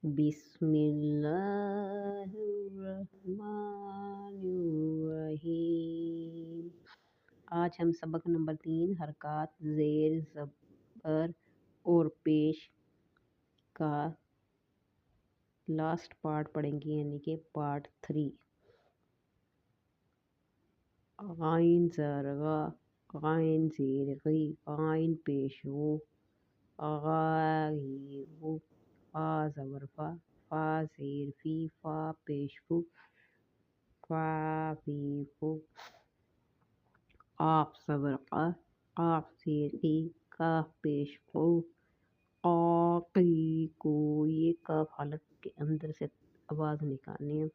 بسم اللہ الرحمن الرحیم۔ آج ہم سبق نمبر 3 حرکات زیر زبر اور پیش کا لاسٹ پارٹ پڑھیں گے، یعنی کہ پارٹ 3۔ غائن زرغا، غائن زیر غی، غائن پیش غو، غائب، فا زبر فا، فا زیر فی، فا پیش فو، فا فی فو، قاف زبر قا، قاف زیر قی، کاف پیش قو، قا قی کو۔ یہ کاف حلق کے اندر سے آواز نکالنی ہے،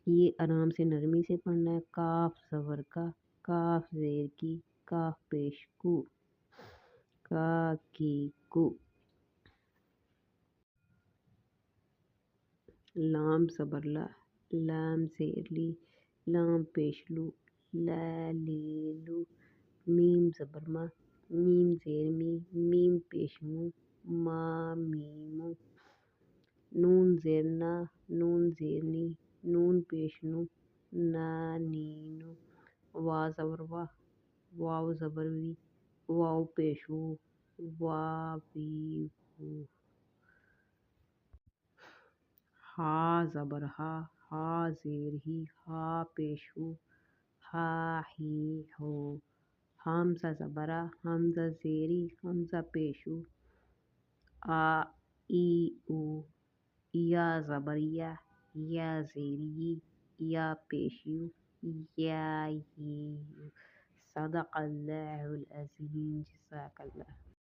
یہ آرام سے نرمی سے پڑھنا ہے۔ کاف زبر کا، کاف زیر کی، کاف پیش کو، کا کی کو۔ لام زبر لا، لام زیر لی، لام پیش لو، لا لی لو۔ میم زبر ما، میم زیر می، میم پیش مو، ما میمو۔ نون زیر نا، نون زیر نی، نون پیش نو، نا نینو۔ وا زبر وا، واو زبر وی، واو پیش وو، وا وی وو۔ ہا زبر ہا، ہا زیر ہی، ہا پیش ہو، ہا ہی ہو۔ حمزہ زبر آ، حمزہ زیری، حمزہ پیش ہو، آ ای او۔ یا زبر یا، یا زیر یی، یا پیش یو، یا یی یو۔ صدق اللہ العظیم۔ جزاک اللہ۔